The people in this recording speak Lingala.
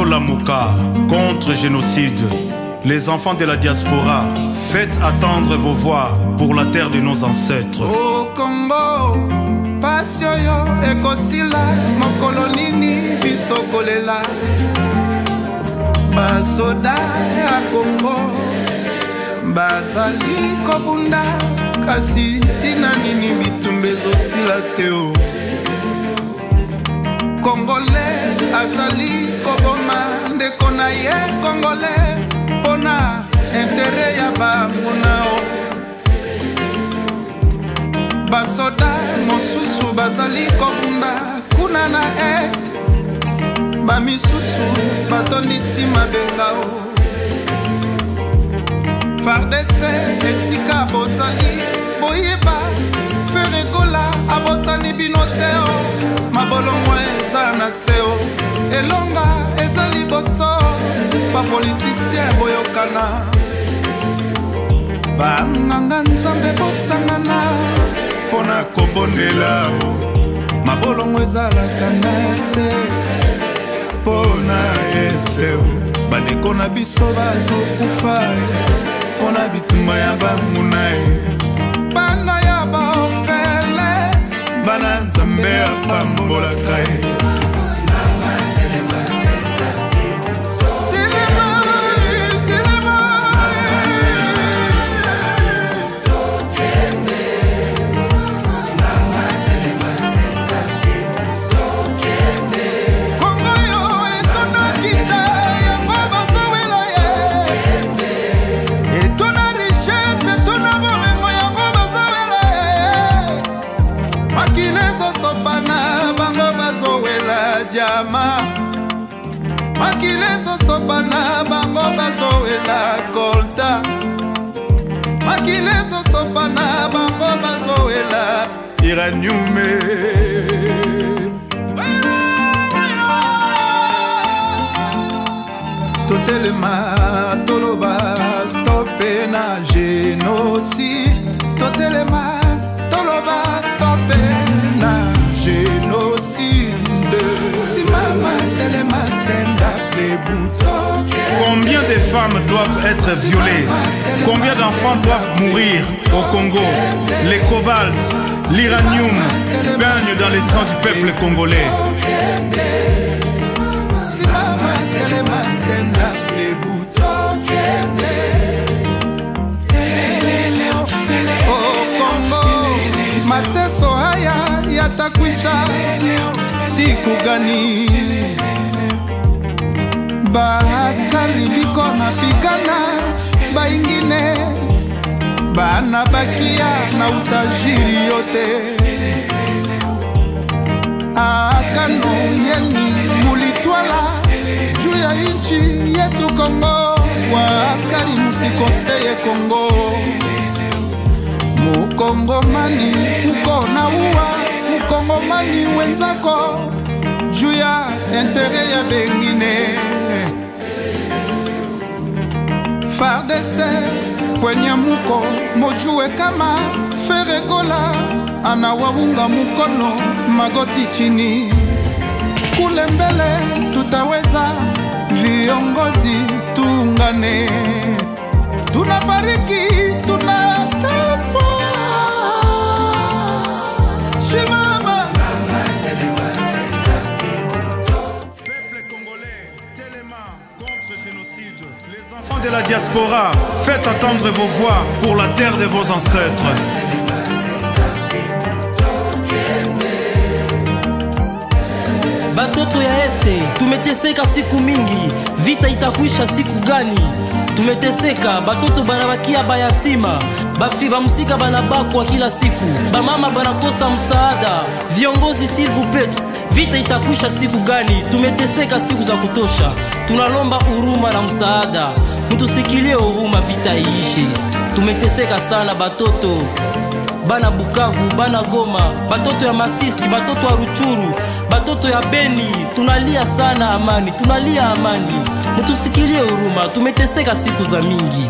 Tolamuka contre génocide. Les enfants de la diaspora, faites attendre vos voix pour la terre de nos ancêtres. Au Congo, pasioyo ekosila mokolo nini biso kolela. Basoda ya Congo bazali kobunda kasi tina nini bitumba ezosila te o. Congolais azali koboma ndeko na ye Congolais pona intérêt ya bango nao. Basoda mosusu bazali kobunda kuna na est, bamisusu batondisi mabengao. FARDC esika bozali boyeba ferekola abosani bino teo. Mabolongo eza na seo elonga ezali boso bapolitisien boyokana. Banganga nzambe bosangana pona kobondela o. Mabolongo ezalaka na se pona este o. Bandeko na biso bazokufa pona bitumba ya bango na ye. Bana ya baofele bana nzambe apambolaka ye. Makileso sopana bango bazowela kolta. Makileso sopana bango bazowela iraniume. Totelema toloba stoppe na génocide. Totelema toloba stoppe na génocide. Combien de femmes doivent être violées? Combien d'enfants doivent mourir au Congo? Les cobaltes, l'uranium baignent dans les sangs du peuple congolais. Au Congo, mateso haya yatakwisha siku gani? Baaskari biko napigana, baingine bana bakia na utajiri yote. Akano yeni mulitwala juu ya inchi yetu Kongo. Waaskari musikoseye Kongo. Mukongomani uko na uwa mukongomani wenzako juu ya intere ya bengine. FARDC kwenye muko mojue kama feregola anawawunga mukono magoti chini. Kule mbele tutaweza, viongozi tuungane. Tunafariki tunateswa. Shimama Peuple congolais, Téléma contre génocide. Les enfants de la diaspora, faites attendre vos voix pour la terre de vos ancêtres. Batoto ya este, tumeteseka siku mingi, vita itakwisha siku gani? Tumeteseka, batoto banabakia bayatima, bafi bamusika banabakwa kila siku, bamama banakosa msaada. Viongozi s'il vous plaît, vita itakwisha siku gani? Tumeteseka siku za kutosha, tunalomba huruma na msaada, mtusikilie huruma, vita iishe. Tumeteseka sana batoto, bana Bukavu, bana Goma, batoto ya Masisi, batoto ya Ruchuru, batoto ya Beni, tunalia sana amani, tunalia amani. Mtusikilie huruma, tumeteseka siku za mingi.